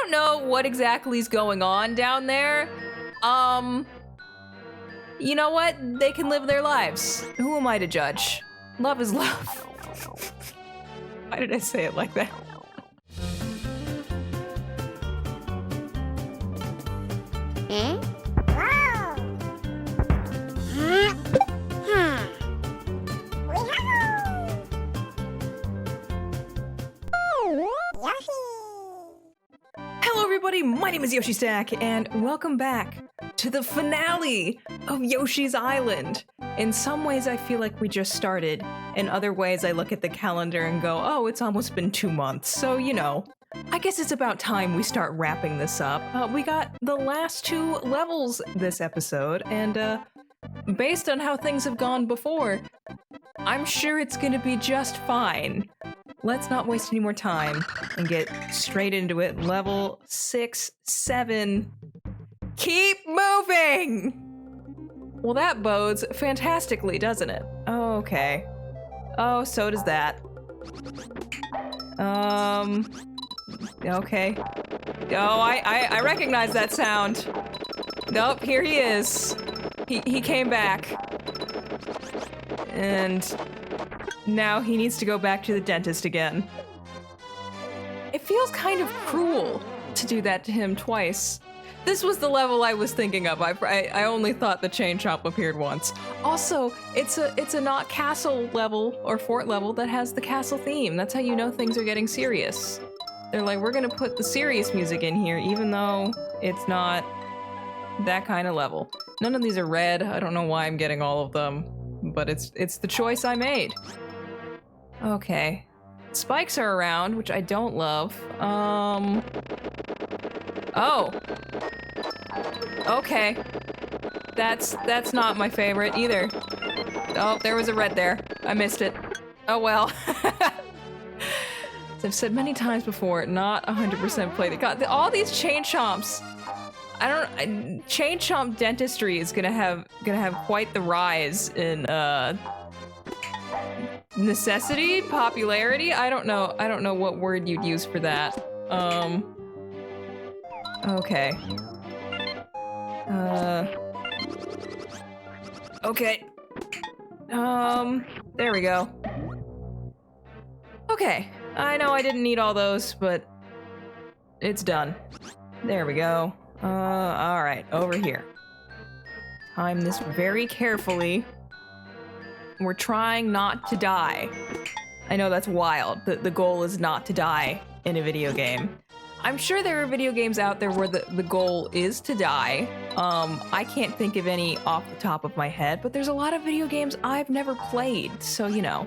don't know what exactly is going on down there. You know what? They can live their lives. Who am I to judge? Love is love. Why did I say it like that? Hello everybody, my name is Yoshi Stack, and welcome back to the finale of Yoshi's Island. In some ways I feel like we just started, in other ways I look at the calendar and go, oh, it's almost been 2 months, so you know. I guess it's about time we start wrapping this up. We got the last 2 levels this episode, and based on how things have gone before, I'm sure it's gonna be just fine. Let's not waste any more time and get straight into it. Level 6, 7. Keep moving! Well, that bodes fantastically, doesn't it? Okay. Oh, so does that. Okay. Oh, I recognize that sound. Nope, here he is. He came back. And now he needs to go back to the dentist again. It feels kind of cruel to do that to him twice. This was the level I was thinking of. I only thought the chain chomp appeared once. Also, it's a not castle level or fort level that has the castle theme. That's how you know things are getting serious. They're like, we're gonna put the serious music in here, even though it's not that kind of level. None of these are red. I don't know why I'm getting all of them, but it's the choice I made. Okay. Spikes are around, which I don't love. Oh. Okay. That's not my favorite either. Oh, there was a red there. I missed it. Oh well. As I've said many times before, not 100% play the god. All these chain chomps. Chain chomp dentistry is gonna have quite the rise in necessity, popularity. I don't know what word you'd use for that. Okay. Okay. There we go. Okay. I know I didn't need all those, but it's done. There we go. Alright, over here. Time this very carefully. We're trying not to die. I know that's wild. The goal is not to die in a video game. I'm sure there are video games out there where the goal is to die. I can't think of any off the top of my head, but there's a lot of video games I've never played, so you know.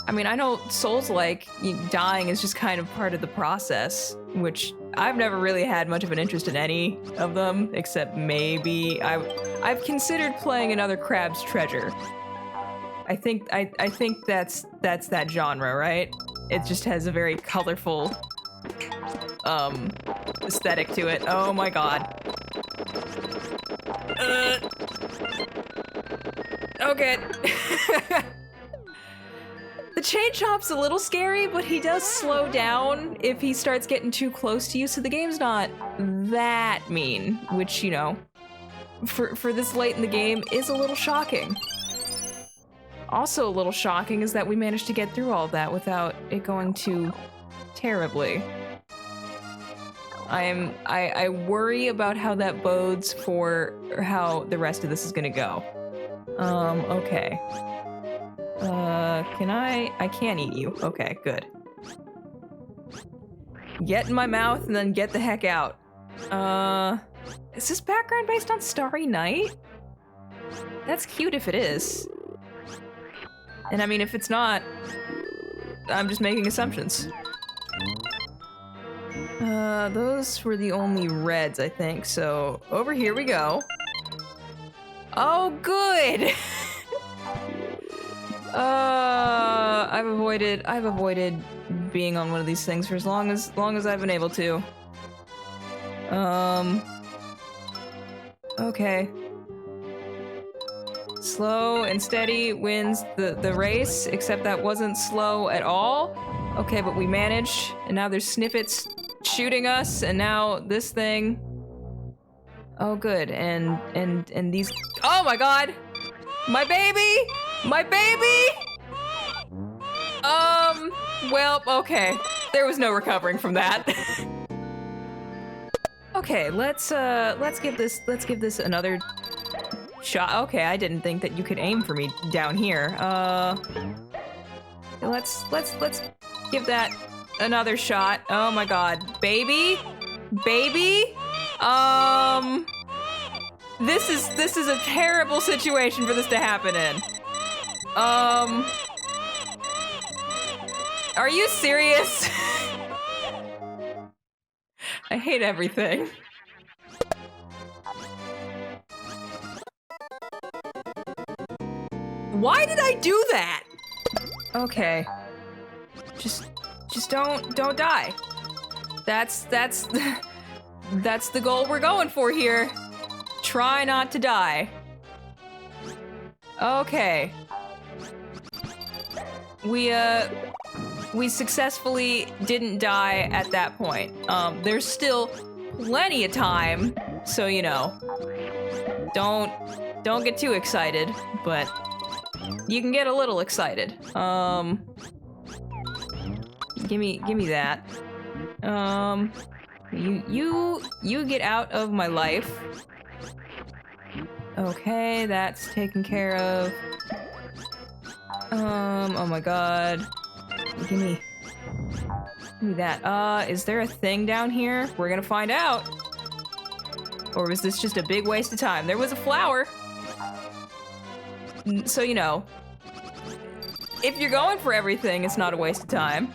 I mean, I know Souls-like, dying is just kind of part of the process, which I've never really had much of an interest in any of them, except maybe I've considered playing another Crab's Treasure. I think that's that genre, right? It just has a very colorful aesthetic to it. Oh my god. Okay. The chain chomp's a little scary, but he does slow down if he starts getting too close to you, so the game's not that mean, which, you know, for this late in the game is a little shocking. Also a little shocking is that we managed to get through all of that without it going too terribly. I worry about how that bodes for how the rest of this is gonna go. Okay. I can't eat you. Okay, good. Get in my mouth and then get the heck out. Is this background based on Starry Night? That's cute if it is. And I mean, if it's not, I'm just making assumptions. Those were the only reds, I think, so over here we go. Oh, good! I've avoided being on one of these things for as long as I've been able to. Okay. Slow and steady wins the race, except that wasn't slow at all. Okay, but we managed, and now there's snippets shooting us, and now this thing. Oh, good. And these. Oh my god! My baby! My baby! Well, okay. There was no recovering from that. Okay, let's give this another shot. Okay, I didn't think that you could aim for me down here. Let's give that another shot. Oh my god. Baby? Baby? This is a terrible situation for this to happen in. Are you serious? I hate everything. Why did I do that? Okay. Just don't die. That's the goal we're going for here. Try not to die. Okay. We successfully didn't die at that point. There's still plenty of time, so you know. Don't get too excited, but you can get a little excited. Give me that. You get out of my life. Okay, that's taken care of. Oh my god. Give me that. Is there a thing down here? We're gonna find out. Or was this just a big waste of time? There was a flower. So, you know, if you're going for everything, it's not a waste of time.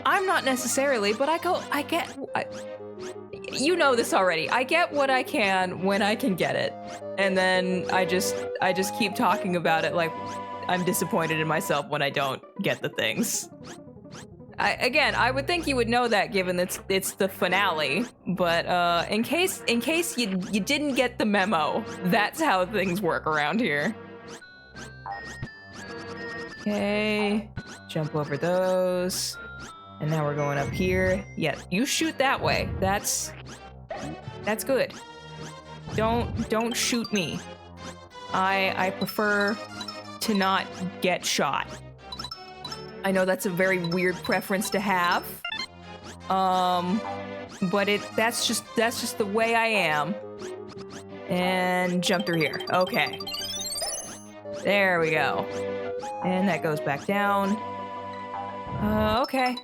I'm not necessarily, but you know this already. I get what I can when I can get it. And then I just keep talking about it like I'm disappointed in myself when I don't get the things. I would think you would know that given it's the finale, but in case you didn't get the memo, that's how things work around here. Okay, jump over those. And now we're going up here. Yeah, you shoot that way. That's good. Don't shoot me. I prefer to not get shot. I know that's a very weird preference to have. But that's just the way I am. And jump through here. Okay. There we go. And that goes back down. Okay.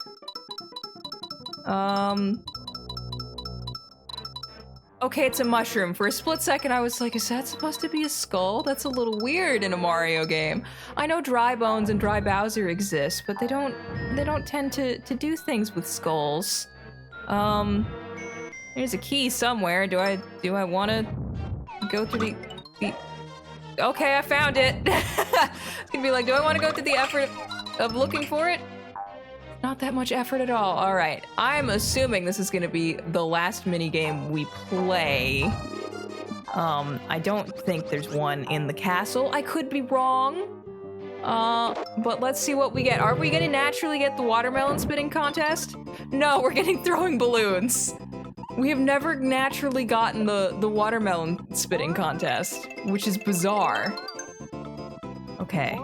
Okay, it's a mushroom. For a split second, I was like, is that supposed to be a skull? That's a little weird in a Mario game. I know dry bones and dry Bowser exist, but they don't tend to do things with skulls. There's a key somewhere. Do I want to go through the... Okay, I found it. It's gonna be like, do I want to go through the effort of looking for it? Not that much effort at all. All right, I'm assuming this is gonna be the last minigame we play. I don't think there's one in the castle. I could be wrong. But let's see what we get. Are we gonna naturally get the watermelon spitting contest? No, we're getting throwing balloons. We have never naturally gotten the watermelon spitting contest, which is bizarre. Okay.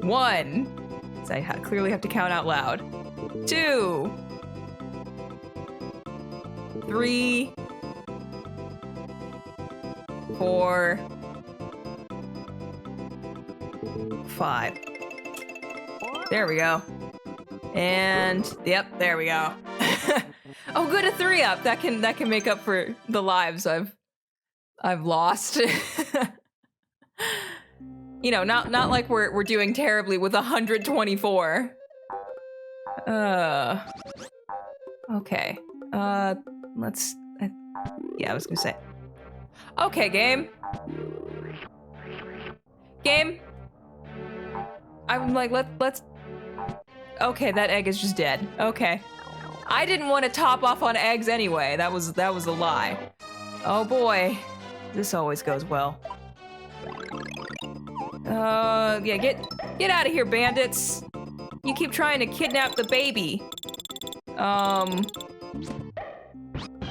1. So I clearly have to count out loud. 2. 3. 4. 5. There we go. And yep, there we go. Oh, good, a 3-up. That can make up for the lives I've lost. You know, not like we're doing terribly with 124. Okay. Let's. Yeah, I was gonna say. Okay, game. I'm like, let's. Okay, that egg is just dead. Okay. I didn't want to top off on eggs anyway. That was a lie. Oh boy. This always goes well. Yeah, get out of here, bandits. You keep trying to kidnap the baby.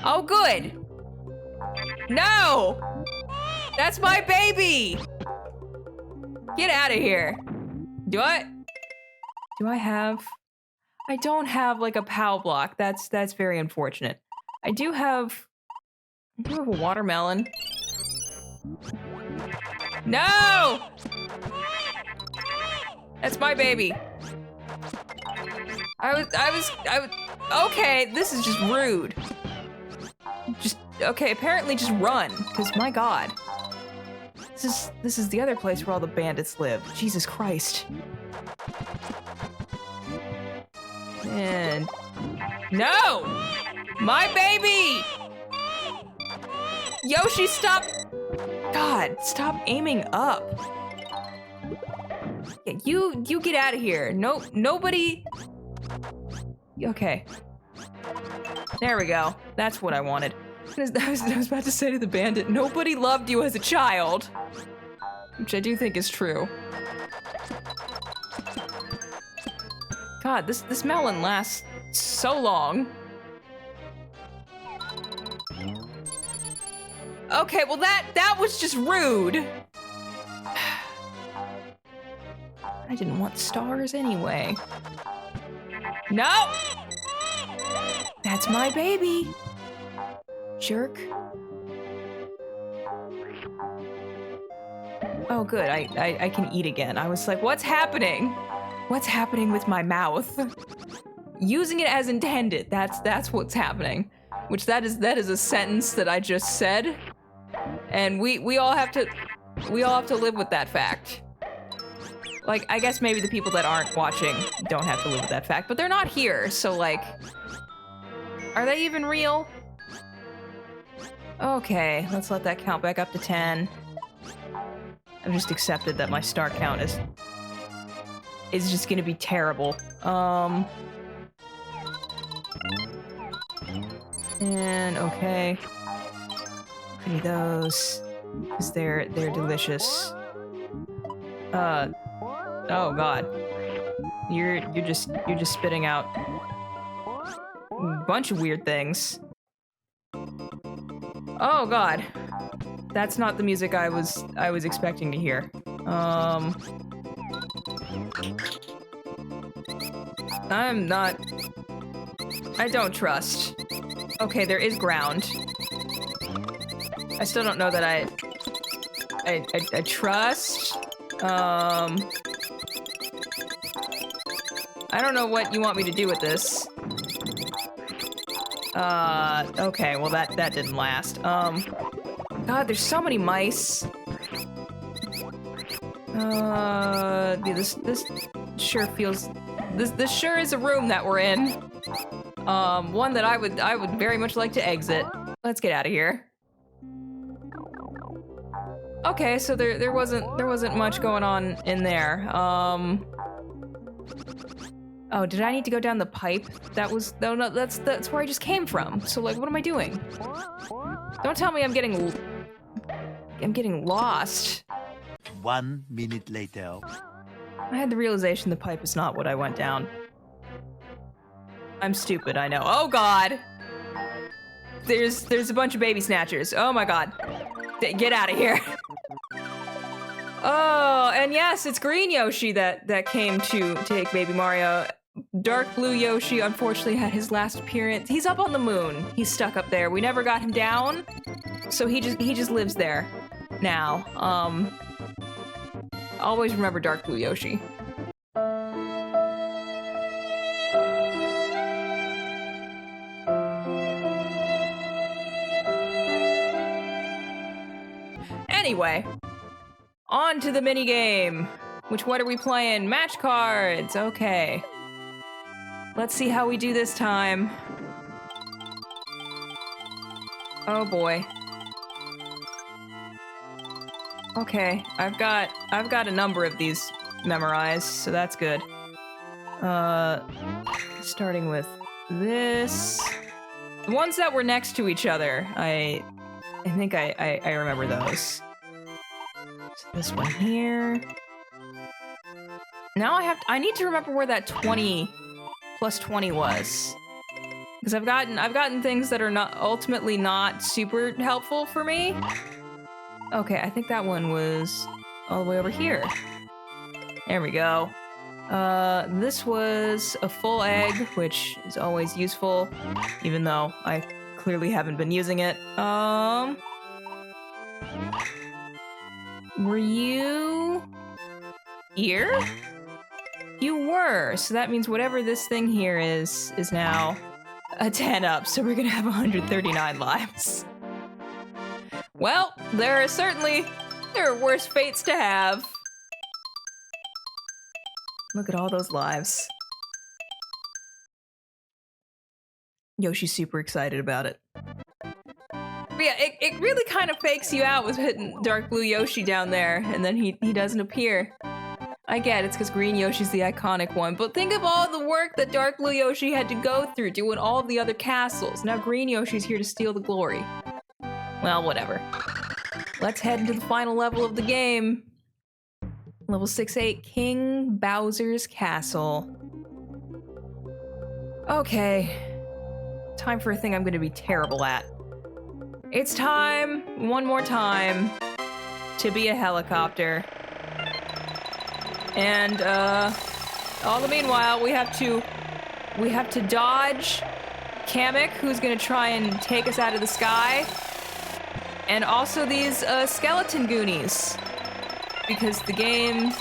Oh, good. No! That's my baby! Get out of here. Do I have... I don't have, like, a POW block. That's very unfortunate. I do have a watermelon. No! That's my baby. I was, okay, this is just rude. Okay, apparently just run, because my god. This is the other place where all the bandits live. Jesus Christ. And... No! My baby! Yoshi, stop! God, stop aiming up. Yeah, you get out of here. No, nobody... Okay. There we go. That's what I wanted. I was about to say to the bandit, nobody loved you as a child. Which I do think is true. God, this melon lasts so long. Okay, well that was just rude. I didn't want stars anyway. No! That's my baby. Jerk. Oh good, I can eat again. I was like, what's happening? What's happening with my mouth? Using it as intended, that's what's happening. Which that is a sentence that I just said. And we all have to live with that fact. Like, I guess maybe the people that aren't watching don't have to live with that fact, but they're not here, so like, are they even real? Okay, let's let that count back up to 10. I've just accepted that my star count is just gonna be terrible. And okay. Give me those, because they're delicious. Oh god. You're just spitting out a bunch of weird things. Oh god. That's not the music I was expecting to hear. I don't trust. Okay, there is ground. I still don't know that I trust. I don't know what you want me to do with this. Okay, well that didn't last. God, there's so many mice. This sure feels... This sure is a room that we're in. One that I would very much like to exit. Let's get out of here. Okay, so there wasn't much going on in there. Oh, did I need to go down the pipe? No, that's where I just came from. So like, what am I doing? Don't tell me I'm getting lost. 1 minute later. I had the realization the pipe is not what I went down. I'm stupid, I know. Oh god! There's a bunch of baby snatchers. Oh my god. Get out of here. Oh, and yes, it's Green Yoshi that came to take Baby Mario. Dark Blue Yoshi unfortunately had his last appearance. He's up on the moon. He's stuck up there. We never got him down, so he just lives there now. Always remember Dark Blue Yoshi. Anyway, on to the minigame. What are we playing? Match cards. Okay. Let's see how we do this time. Oh boy. Okay, I've got a number of these memorized, so that's good. Starting with this. The ones that were next to each other, I think I remember those. So this one here. Now I need to remember where that 20 plus 20 was. Because I've gotten things that are not ultimately not super helpful for me. Okay, I think that one was all the way over here. There we go. This was a full egg, which is always useful, even though I clearly haven't been using it. Were you here? You were, so that means whatever this thing here is now a 10 up, so we're gonna have 139 lives. Well, there are worse fates to have. Look at all those lives. Yoshi's super excited about it. But yeah, it really kind of fakes you out with hitting Dark Blue Yoshi down there, and then he doesn't appear. I get it's because Green Yoshi's the iconic one, but think of all the work that Dark Blue Yoshi had to go through doing all of the other castles. Now Green Yoshi's here to steal the glory. Well, whatever. Let's head into the final level of the game. Level 6-8, King Bowser's Castle. Okay. Time for a thing I'm gonna be terrible at. It's time, one more time, to be a helicopter. And, all the meanwhile, we have to dodge Kamek, who's gonna try and take us out of the sky. And also these, skeleton goonies. Because the game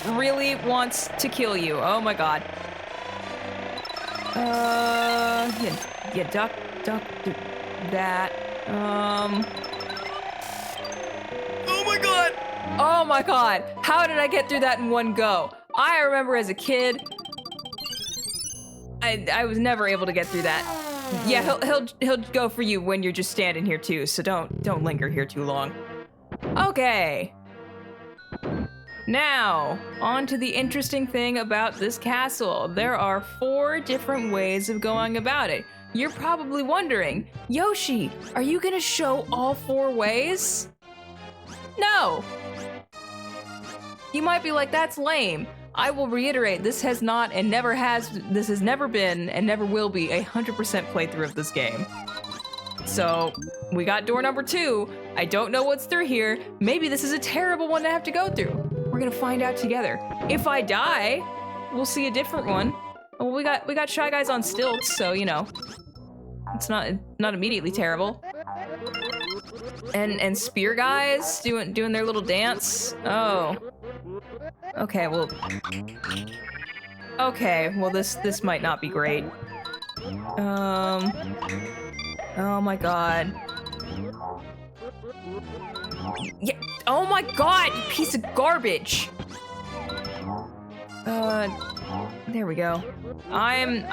really wants to kill you. Oh my god. Yeah, duck, that. Oh my god! Oh my god! How did I get through that in one go? I remember as a kid, I was never able to get through that. Yeah, he'll go for you when you're just standing here too, so don't linger here too long. Okay. Now, on to the interesting thing about this castle. There are 4 different ways of going about it. You're probably wondering, Yoshi, are you gonna show all 4 ways? No! You might be like, that's lame. I will reiterate, this has never been and never will be a 100% playthrough of this game. So, we got door number 2. I don't know what's through here. Maybe this is a terrible one to have to go through. We're gonna find out together. If I die, we'll see a different one. Well, we got Shy Guys on stilts, so you know, it's not immediately terrible. And Spear Guys doing their little dance. Oh. Okay, well. Okay, well this might not be great. Oh my god. Yeah. Oh my god, you piece of garbage! There we go. I'm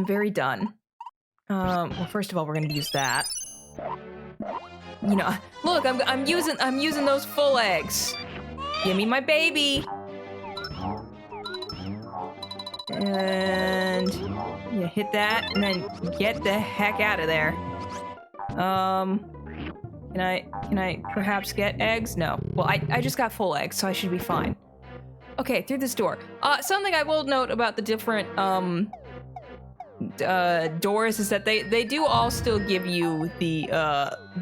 very done. Well, first of all, we're gonna use that. You know, look, I'm using those full eggs. Give me my baby. And you hit that, and then get the heck out of there. Can I perhaps get eggs? No. Well, I just got full eggs, so I should be fine. Okay, through this door. Something I will note about the different, doors is that they do all still give you the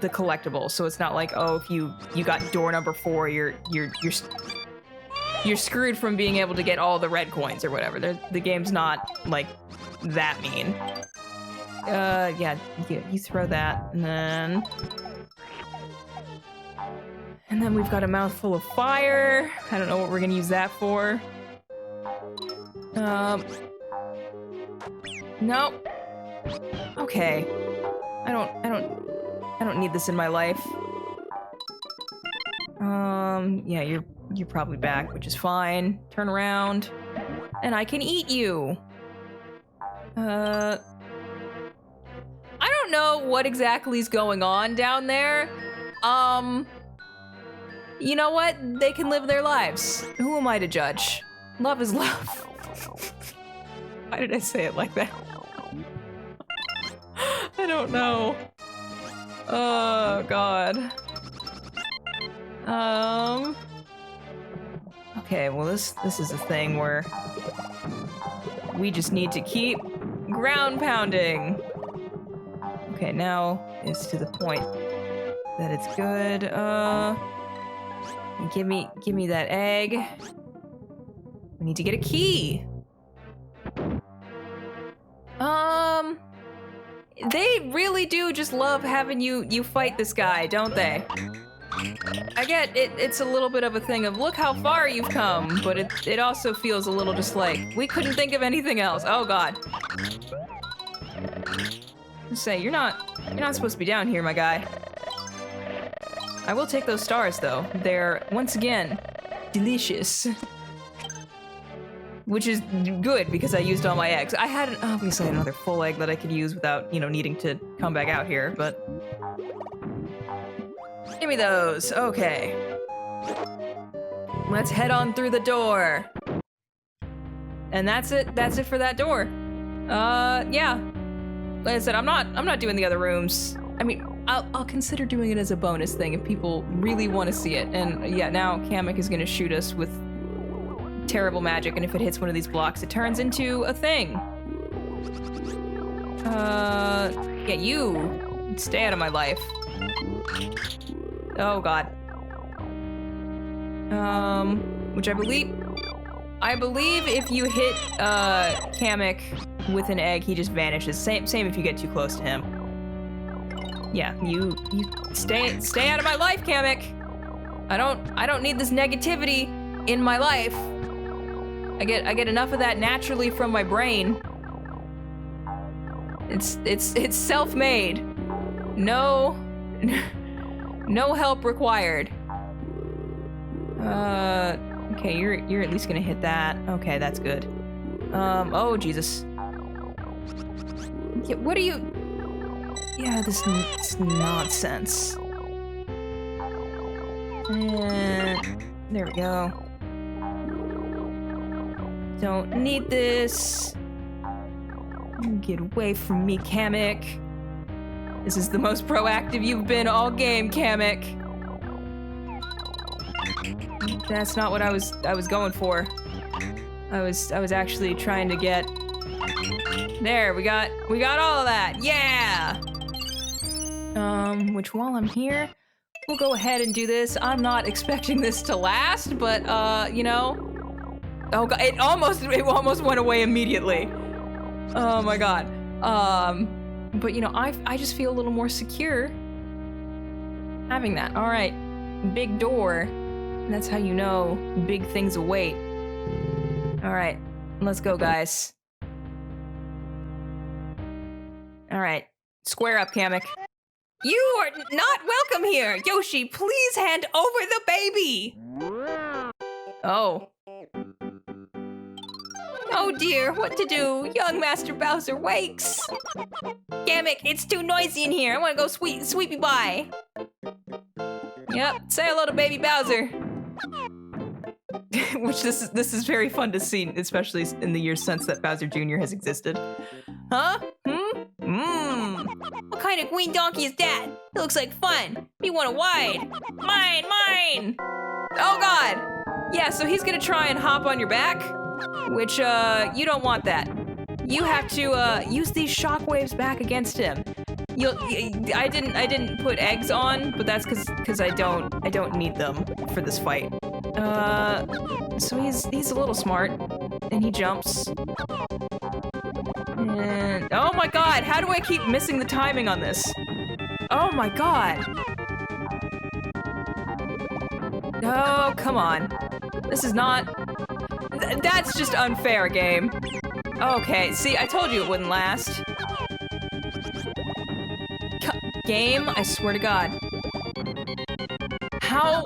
collectibles, so it's not like, oh, if you got door number 4, you're screwed from being able to get all the red coins or whatever. The game's not like that mean. Yeah, you throw that, and then we've got a mouthful of fire. I don't know what we're gonna use that for. Nope. Okay. I don't need this in my life. Yeah, you're probably back, which is fine. Turn around, and I can eat you. I don't know what exactly is going on down there. You know what? They can live their lives. Who am I to judge? Love is love. Why did I say it like that? I don't know. Oh, God. Okay, well this is a thing where we just need to keep ground pounding. Okay, now is to the point that it's good. Give me that egg. We need to get a key. They really do just love having you fight this guy, don't they? I get it, it's a little bit of a thing of look how far you've come, but it also feels a little just like we couldn't think of anything else. Oh god. Say, you're not supposed to be down here, my guy. I will take those stars though. They're once again delicious. Which is good because I used all my eggs. I had obviously another full egg that I could use without, you know, needing to come back out here, but give me those. Okay. Let's head on through the door. And that's it. That's it for that door. Yeah. Like I said, I'm not doing the other rooms. I mean, I'll consider doing it as a bonus thing if people really want to see it. And yeah, now Kamek is gonna shoot us with terrible magic, and if it hits one of these blocks, it turns into a thing. Yeah, you stay out of my life. Oh god. Which I believe if you hit Kamek with an egg, he just vanishes. Same if you get too close to him. Yeah, you stay out of my life, Kamek. I don't need this negativity in my life. I get enough of that naturally from my brain. It's self-made. No help required. Okay, you're at least gonna hit that. Okay, that's good. Oh Jesus. Yeah, what are you? Yeah, this nonsense. And there we go. Don't need this. Get away from me, Kamek. This is the most proactive you've been all game, Kamek. That's not what I was going for. I was actually trying to get. There, we got all of that. Yeah. Which while I'm here, we'll go ahead and do this. I'm not expecting this to last, but you know. Oh god, it almost went away immediately. Oh my god. But you know, I just feel a little more secure having that. All right, big door. That's how you know big things await. All right, let's go, guys. All right, square up, Kamek. You are not welcome here, Yoshi. Please hand over the baby. Oh. Oh dear, what to do? Young Master Bowser wakes. Kamek, it's too noisy in here. I want to go sweepy by. Yep, say hello to baby Bowser. Which this is very fun to see, especially in the years since that Bowser Jr. has existed. Huh? What kind of green donkey is that? It looks like fun. Me want a wide. Mine! Oh god! Yeah, so he's gonna try and hop on your back. Which, you don't want that. You have to, use these shockwaves back against him. I didn't put eggs on, but that's cause I don't need them for this fight. So he's a little smart, and he jumps. And, oh my god, how do I keep missing the timing on this? Oh my god. Oh, come on. This is not... That's just unfair, game. Okay, see, I told you it wouldn't last. Game, I swear to God. How?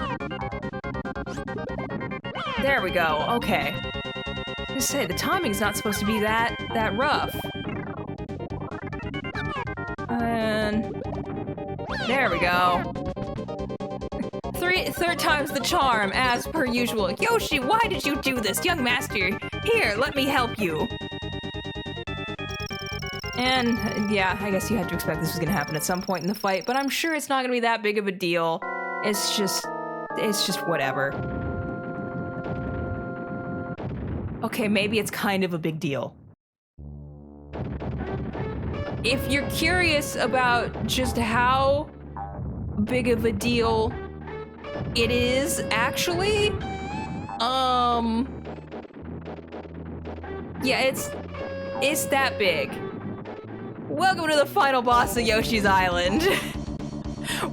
There we go, okay. Just say, the timing's not supposed to be that rough. And... there we go. Third time's the charm, as per usual. Yoshi, why did you do this, young master? Here, let me help you. And, yeah, I guess you had to expect this was gonna happen at some point in the fight, but I'm sure it's not gonna be that big of a deal. It's just whatever. Okay, maybe it's kind of a big deal. If you're curious about just how big of a deal it is, actually, yeah, it's that big. Welcome to the final boss of Yoshi's Island.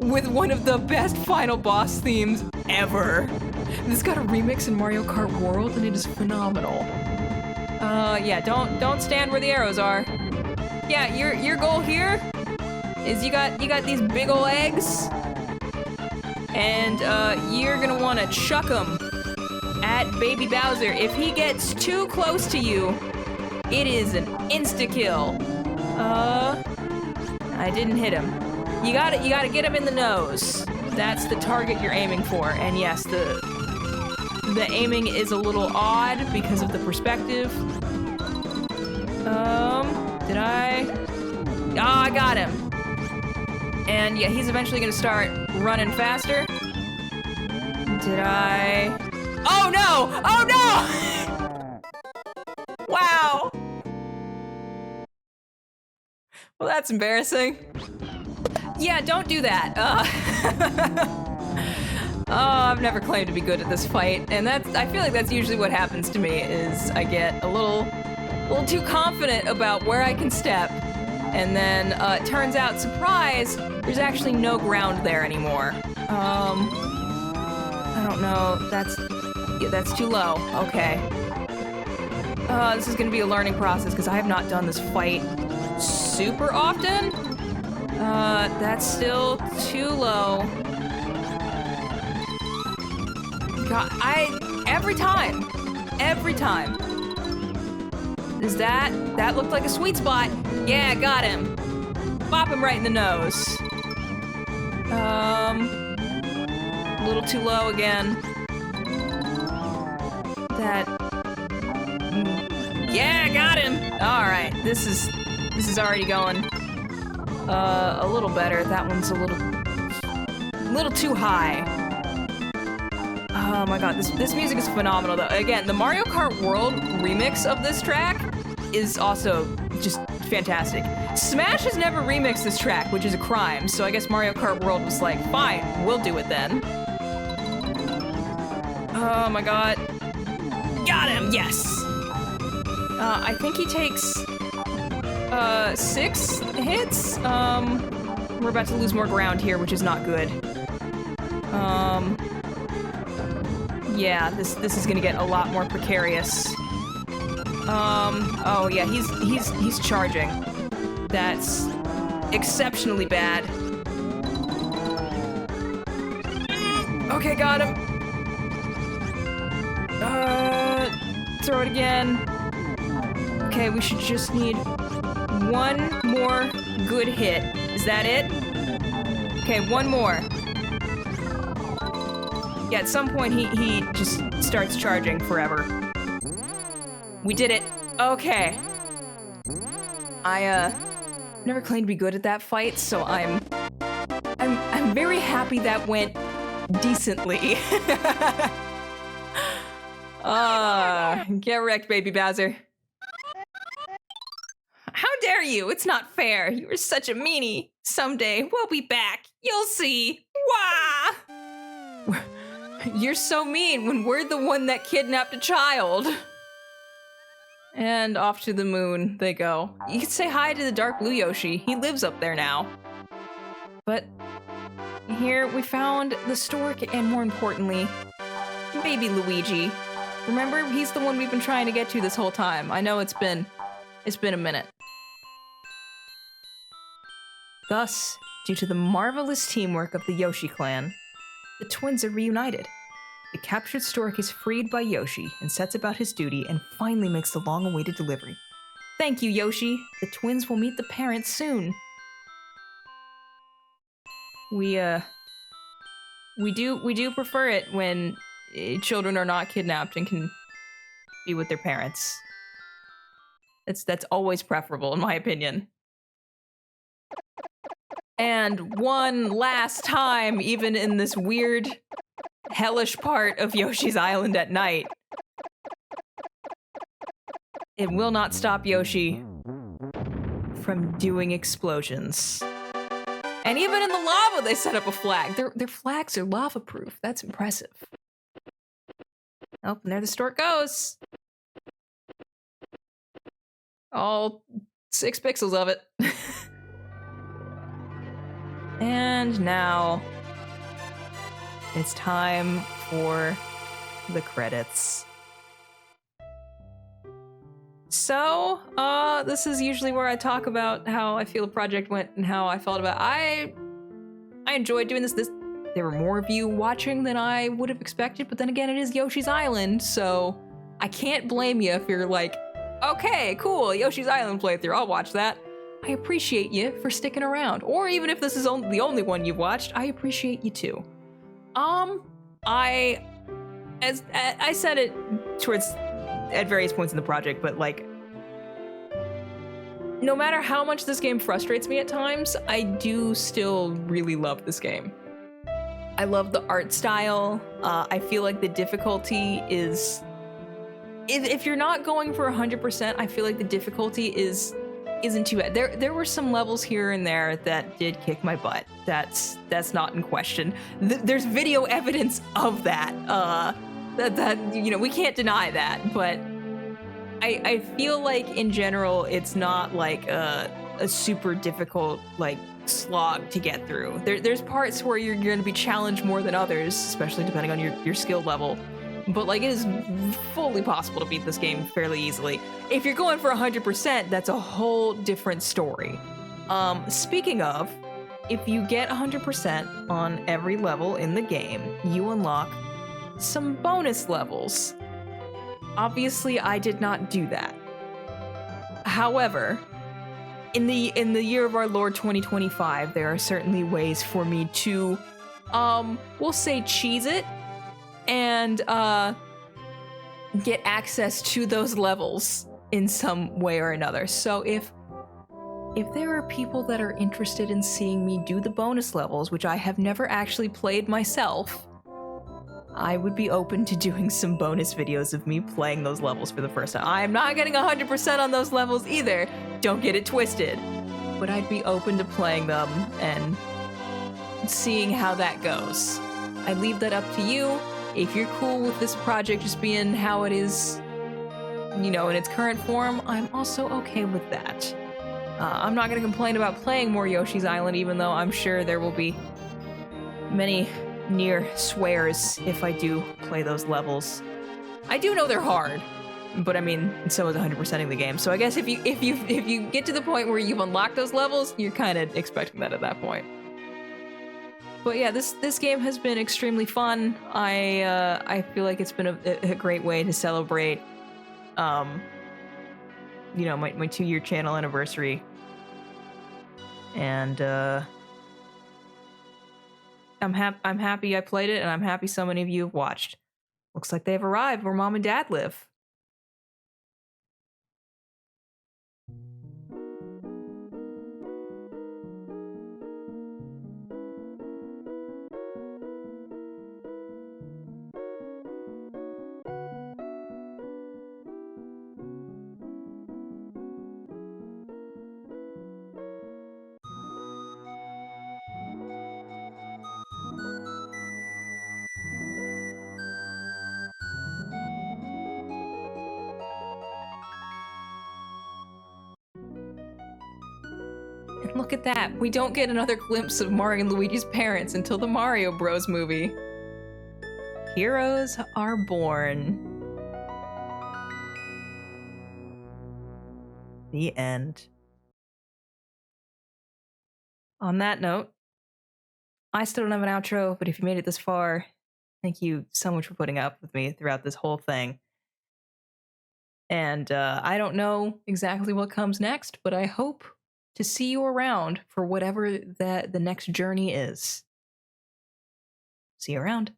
With one of the best final boss themes ever. This got a remix in Mario Kart World and it is phenomenal. Yeah, don't stand where the arrows are. Yeah, your goal here is you got these big ol' eggs, and you're gonna wanna chuck them at Baby Bowser. If he gets too close to you, it is an insta-kill. I didn't hit him. You gotta get him in the nose. That's the target you're aiming for. And yes, the aiming is a little odd because of the perspective. Did I? Oh, I got him. And yeah, he's eventually gonna start running faster. Did I? Oh no! Oh no! Wow. Well, that's embarrassing. Yeah, don't do that. Oh, I've never claimed to be good at this fight, and I feel like that's usually what happens to me, is I get a little too confident about where I can step, and then it turns out, surprise, there's actually no ground there anymore. I don't know, that's too low. Okay. This is gonna be a learning process, because I have not done this fight super often. That's still too low. God, every time. Is that looked like a sweet spot. Yeah, got him. Bop him right in the nose. A little too low again. Yeah, got him. All right, this is already going a little better. That one's a little too high. Oh my god, this music is phenomenal though. Again, the Mario Kart World remix of this track is also just fantastic. Smash has never remixed this track, which is a crime, so I guess Mario Kart World was like, fine, we'll do it then. Oh my god. Got him, yes! I think he takes 6 hits. We're about to lose more ground here, which is not good. Yeah, this is gonna get a lot more precarious. Oh yeah, he's charging. That's exceptionally bad. Okay, got him. Throw it again. Okay, we should just need one more good hit. Is that it? Okay, one more. Yeah, at some point he just starts charging forever. We did it. Okay. I never claimed to be good at that fight, so I'm very happy that went decently. Get wrecked, Baby Bowser. How dare you? It's not fair. You were such a meanie. Someday we'll be back. You'll see. Wah! You're so mean when we're the one that kidnapped a child. And off to the moon they go. You can say hi to the dark blue Yoshi. He lives up there now. But here we found the stork and, more importantly, baby Luigi. Remember, he's the one we've been trying to get to this whole time. I know it's been a minute. Thus, due to the marvelous teamwork of the Yoshi clan, the twins are reunited. The captured stork is freed by Yoshi and sets about his duty and finally makes the long-awaited delivery. Thank you, Yoshi. The twins will meet the parents soon. We do prefer it when children are not kidnapped and can be with their parents. That's always preferable, in my opinion. And one last time, even in this weird, hellish part of Yoshi's Island at night, It will not stop Yoshi from doing explosions. And even in the lava, they set up a flag. Their flags are lava-proof. That's impressive. Oh, and there the stork goes. All 6 pixels of it. And now it's time for the credits. So, this is usually where I talk about how I feel the project went and how I felt about it. I enjoyed doing this. There were more of you watching than I would have expected, but then again, it is Yoshi's Island, so I can't blame you if you're like, okay, cool, Yoshi's Island playthrough, I'll watch that. I appreciate you for sticking around. Or even if this is the only one you've watched, I appreciate you too. I said it at various points in the project, but like, no matter how much this game frustrates me at times, I do still really love this game. I love the art style. I feel like the difficulty is, if you're not going for 100%, I feel like the difficulty isn't too bad. There were some levels here and there that did kick my butt. That's not in question. There's video evidence of that. That you know, we can't deny that, but I feel like in general it's not like a super difficult like slog to get through. There's parts where you're going to be challenged more than others, especially depending on your skill level. But like, it is fully possible to beat this game fairly easily. If you're going for 100%, that's a whole different story. Speaking of, if you get 100% on every level in the game, you unlock some bonus levels. Obviously, I did not do that. However, in the year of our Lord 2025, there are certainly ways for me to, we'll say cheese it, and get access to those levels in some way or another. So if there are people that are interested in seeing me do the bonus levels, which I have never actually played myself, I would be open to doing some bonus videos of me playing those levels for the first time. I am not getting 100% on those levels either, don't get it twisted. But I'd be open to playing them and seeing how that goes. I leave that up to you. If you're cool with this project just being how it is, you know, in its current form, I'm also okay with that. I'm not going to complain about playing more Yoshi's Island, even though I'm sure there will be many near swears if I do play those levels. I do know they're hard, but I mean, so is 100%ing the game. So I guess if you get to the point where you've unlocked those levels, you're kind of expecting that at that point. But yeah, this game has been extremely fun. I feel like it's been a great way to celebrate, you know, my 2-year channel anniversary. And I'm happy I played it, and I'm happy so many of you have watched. Looks like they've arrived where Mom and Dad live. And look at that, we don't get another glimpse of Mario and Luigi's parents until the Mario Bros. Movie. Heroes are born. The end. On that note, I still don't have an outro, but if you made it this far, thank you so much for putting up with me throughout this whole thing. And I don't know exactly what comes next, but I hope to see you around for whatever the next journey is. See you around.